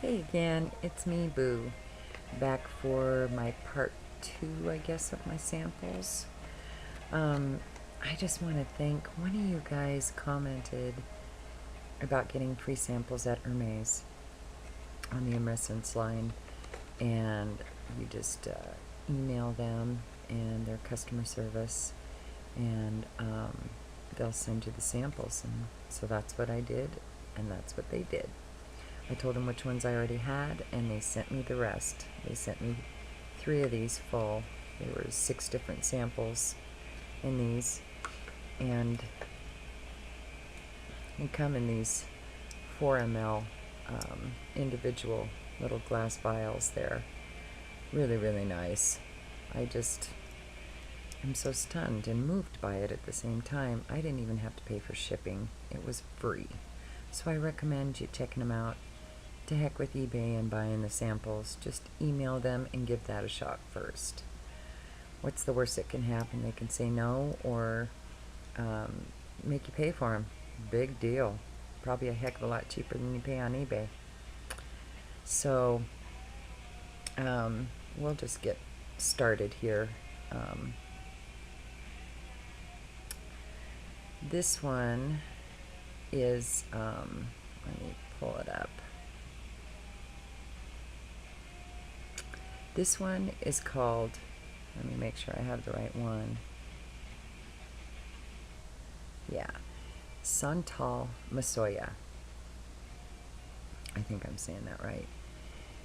Hey again, it's me, Boo, back for my part two, I guess, of my samples. Um, I just want to thank one of you guys commented about getting free samples at Hermes on the Emerson's line, and you just email them and their customer service, and they'll send you the samples. And so that's what I did, and that's what they did. I told them which ones I already had, and they sent me the rest. They sent me 3 of these full. There were 6 different samples in these, and they come in these 4 ml individual little glass vials there. Really, really nice. I just am so stunned and moved by it at the same time. I didn't even have to pay for shipping. It was free. So I recommend you checking them out. To heck with eBay and buying the samples. Just email them and give that a shot first. What's the worst that can happen? They can say no or make you pay for them. Big deal. Probably a heck of a lot cheaper than you pay on eBay. So we'll just get started here. This one is, let me pull it up. This one is called, let me make sure I have the right one. Yeah, Santal Masoya. I think I'm saying that right.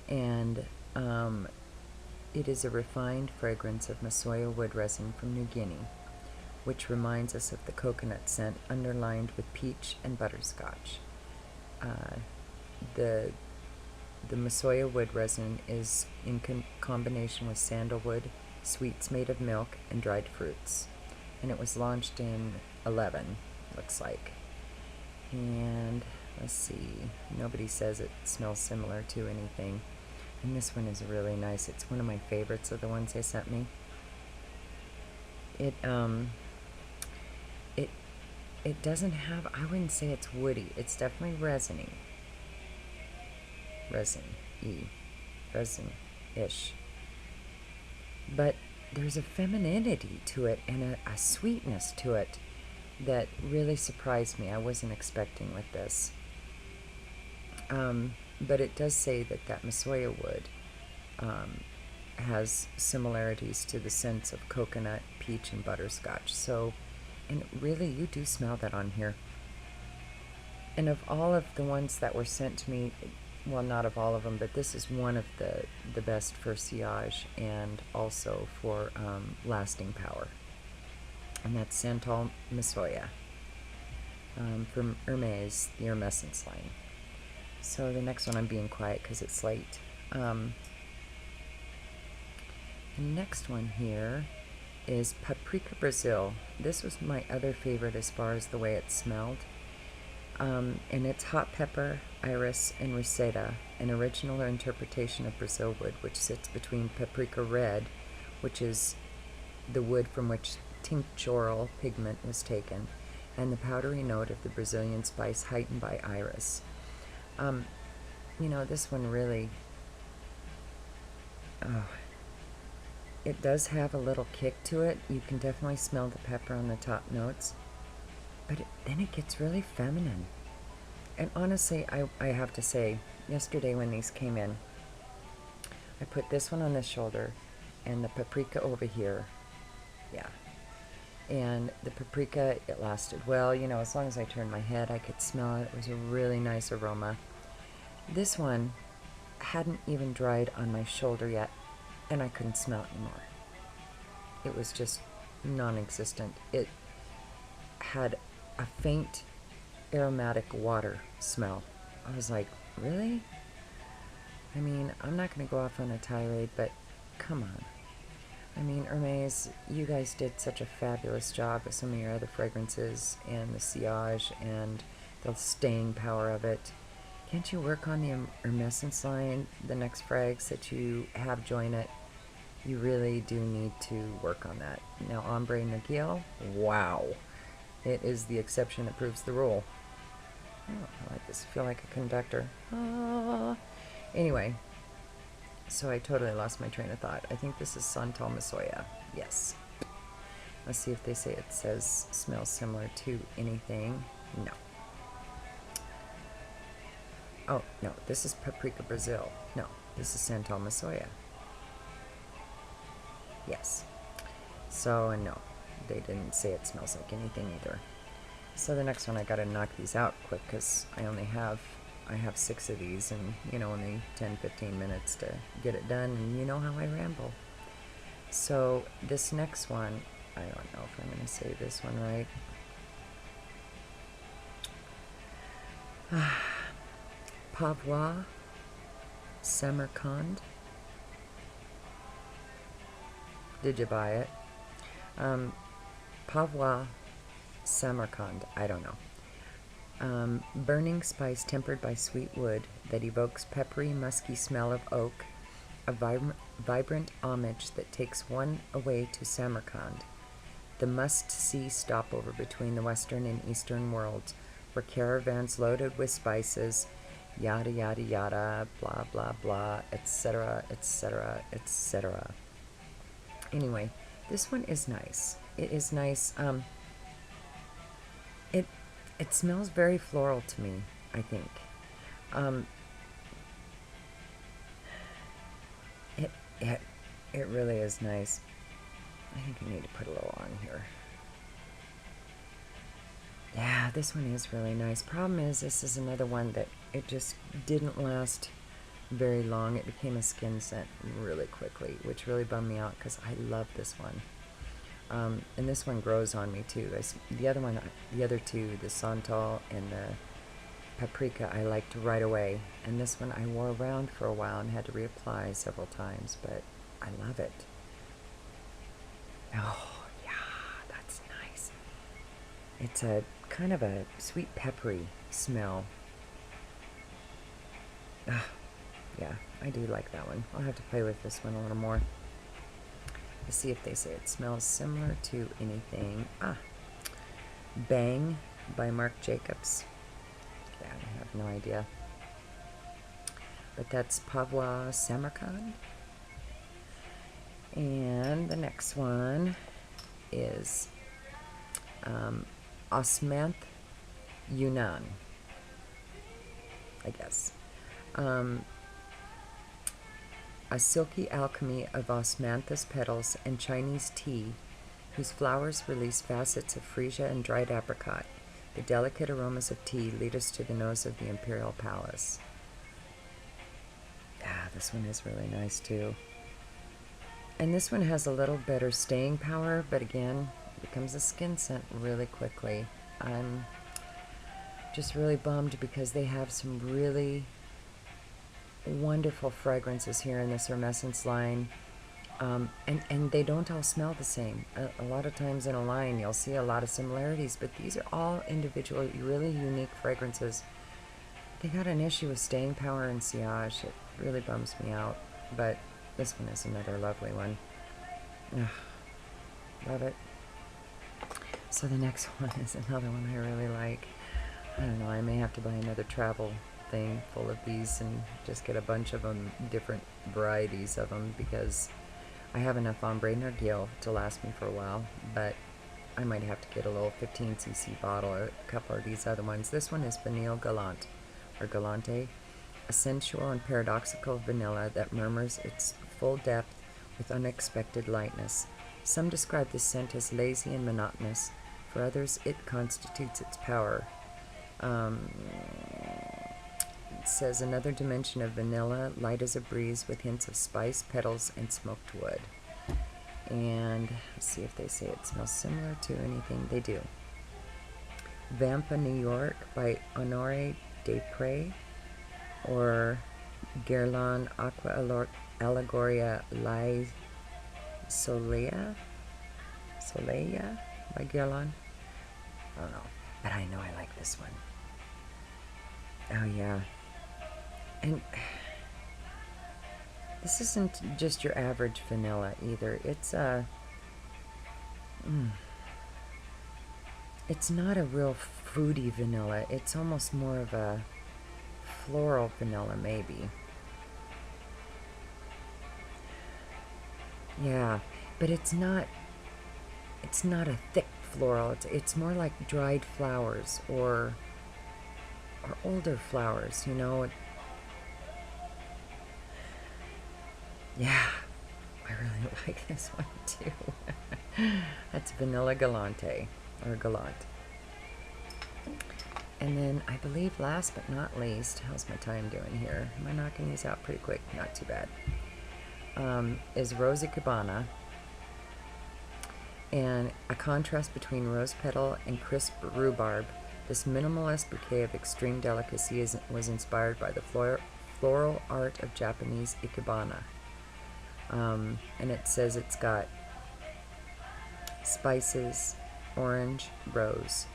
And it is a refined fragrance of Masoya wood resin from New Guinea, which reminds us of the coconut scent underlined with peach and butterscotch. The Masoya wood resin is in combination with sandalwood, sweets made of milk, and dried fruits. And it was launched in 11, looks like. And let's see, nobody says it smells similar to anything. And this one is really nice. It's one of my favorites of the ones they sent me. It it doesn't have, I wouldn't say it's woody. It's definitely resiny. Resin-ish. But there's a femininity to it and a sweetness to it that really surprised me. I wasn't expecting with this. But it does say that Masoya wood has similarities to the scents of coconut, peach, and butterscotch. So, and really, you do smell that on here. And of all of the ones that were sent to me, well, not of all of them, but this is one of the best for sillage and also for lasting power. And that's Santal Masoya from Hermes, the Hermescence line. So the next one, I'm being quiet because it's late. The next one here is Paprika Brazil. This was my other favorite as far as the way it smelled. And it's hot pepper, iris, and Rosetta, an original interpretation of Brazil wood, which sits between paprika red, which is the wood from which tinctural pigment was taken, and the powdery note of the Brazilian spice heightened by iris. You know, this one really, it does have a little kick to it. You can definitely smell the pepper on the top notes. But then it gets really feminine. And honestly, I have to say, yesterday when these came in, I put this one on the shoulder and the paprika over here. Yeah. And the paprika, it lasted well. You know, as long as I turned my head, I could smell it. It was a really nice aroma. This one hadn't even dried on my shoulder yet, and I couldn't smell it anymore. It was just non-existent. It had a faint aromatic water smell. I was like, really? I mean, I'm not going to go off on a tirade, but come on. I mean, Hermes, you guys did such a fabulous job with some of your other fragrances and the sillage and the staying power of it. Can't you work on the Hermescence line, the next frags that you have join it? You really do need to work on that. Now, Ombre Nagil, wow. It is the exception that proves the rule. Oh, I like this. I feel like a conductor. Ah. Anyway, so I totally lost my train of thought. I think this is Santal Masoya. Yes. Let's see if they say it says smells similar to anything. No. Oh, no, this is Paprika Brazil. No, this is Santal Masoya. Yes. So, no, they didn't say it smells like anything either. So the next one, I gotta knock these out quick because I have 6 of these and, only 10-15 minutes to get it done, and you know how I ramble. So this next one, I don't know if I'm gonna say this one right. Pavois Samarkand. Did you buy it? Pavois Samarkand. I don't know. Burning spice tempered by sweet wood that evokes peppery, musky smell of oak. A vibrant homage that takes one away to Samarkand, the must-see stopover between the western and eastern worlds, where caravans loaded with spices, yada yada yada, blah blah blah, etc., etc., etc. Anyway, this one is nice. It is nice. It smells very floral to me, I think. It really is nice. I think I need to put a little on here. Yeah, this one is really nice. Problem is, this is another one that it just didn't last very long. It became a skin scent really quickly, which really bummed me out because I love this one. And this one grows on me too. The other two, the Santal and the Paprika, I liked right away. And this one I wore around for a while and had to reapply several times, but I love it. Oh, yeah, that's nice. It's a kind of a sweet peppery smell. Yeah, I do like that one. I'll have to play with this one a little more. Let's see if they say it smells similar to anything. Bang by Marc Jacobs. Yeah, I have no idea. But that's Pavois Samarkand. And the next one is Osmanth Yunnan, I guess. A silky alchemy of osmanthus petals and Chinese tea, whose flowers release facets of freesia and dried apricot. The delicate aromas of tea lead us to the nose of the Imperial Palace. This one is really nice too. And this one has a little better staying power, but again, it becomes a skin scent really quickly. I'm just really bummed because they have some really wonderful fragrances here in this Hermescence line. And they don't all smell the same. A lot of times in a line you'll see a lot of similarities, but these are all individual, really unique fragrances. They got an issue with staying power and sillage. It really bums me out, but this one is another lovely one. Love it. So the next one is another one I really like. I don't know, I may have to buy another travel thing full of these and just get a bunch of them, different varieties of them, because I have enough ombre narguil to last me for a while, but I might have to get a little 15cc bottle or a couple of these other ones. This one is Vanille Gallant, or Gallante, a sensual and paradoxical vanilla that murmurs its full depth with unexpected lightness. Some describe this scent as lazy and monotonous. For others, it constitutes its power. It says another dimension of vanilla, light as a breeze with hints of spice, petals, and smoked wood. And let's see if they say it smells similar to anything. They do. Vampa New York by Honore Desprez, or Guerlain Aqua Allegoria Lai Soleil by Gallant. I don't know, but I know I like this one. Oh yeah. And this isn't just your average vanilla either. It's it's not a real fruity vanilla. It's almost more of a floral vanilla maybe. Yeah, but it's not a thick floral. It's more like dried flowers or older flowers, you know. Yeah, I really like this one too. That's Vanilla Galante or Gallant. And then I believe last but not least, how's my time doing here? Am I knocking these out pretty quick? Not too bad. Is Rosa Cabana. And a contrast between rose petal and crisp rhubarb, this minimalist bouquet of extreme delicacy was inspired by the floral art of Japanese ikebana. And it says it's got spices, orange, rose,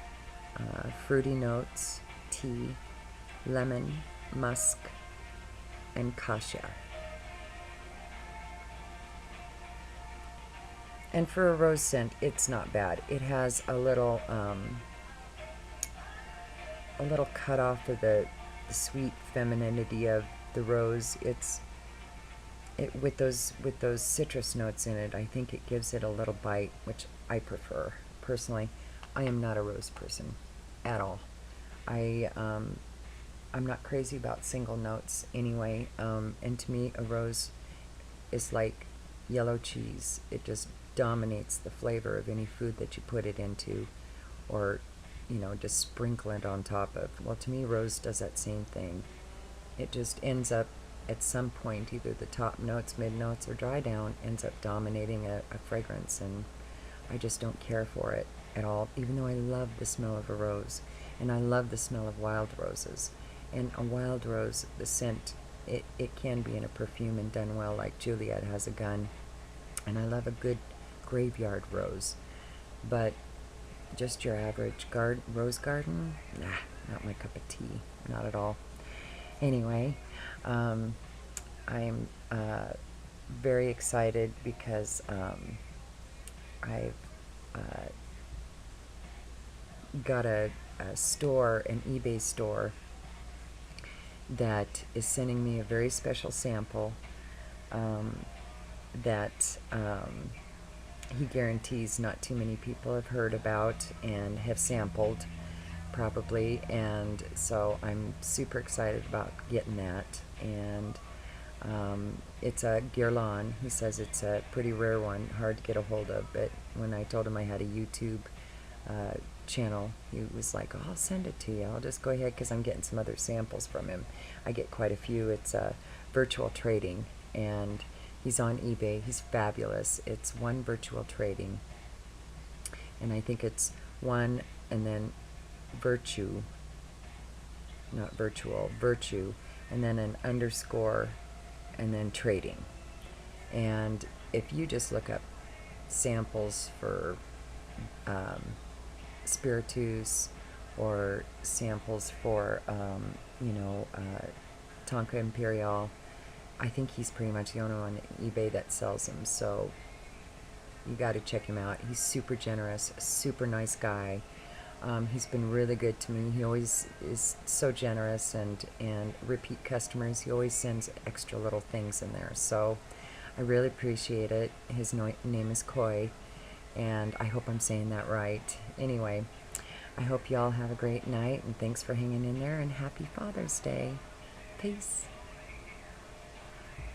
fruity notes, tea, lemon, musk, and cassia. And for a rose scent, it's not bad. It has a little cut off of the sweet femininity of the rose. It with those citrus notes in it. I think it gives it a little bite, which I prefer personally. I am not a rose person at all. I I'm not crazy about single notes anyway. And to me, a rose is like yellow cheese. It just dominates the flavor of any food that you put it into, or just sprinkle it on top of. Well, to me, rose does that same thing. It just ends up at some point, either the top notes, mid notes, or dry down, ends up dominating a fragrance, and I just don't care for it at all, even though I love the smell of a rose, and I love the smell of wild roses. And a wild rose, the scent, it can be in a perfume and done well, like Juliet has a gun, and I love a good graveyard rose. But just your average rose garden, nah, not my cup of tea, not at all. Anyway, I'm very excited because I've got a store, an eBay store, that is sending me a very special sample that he guarantees not too many people have heard about and have sampled, probably. And so I'm super excited about getting that. And it's a Guerlain. He says it's a pretty rare one, hard to get a hold of. But when I told him I had a YouTube channel, he was like, oh, I'll send it to you. I'll just go ahead, because I'm getting some other samples from him. I get quite a few. It's virtual trading, and he's on eBay. He's fabulous. It's one virtual trading, and I think it's one and then virtue, not virtual, virtue, and then an underscore, and then trading. And if you just look up samples for spiritus, or samples for Tonka Imperial, I think he's pretty much the only one on eBay that sells them. So you got to check him out. He's super generous, super nice guy. He's been really good to me. He always is so generous, and repeat customers. He always sends extra little things in there. So I really appreciate it. His name is Koi, and I hope I'm saying that right. Anyway, I hope y'all have a great night, and thanks for hanging in there, and happy Father's Day. Peace.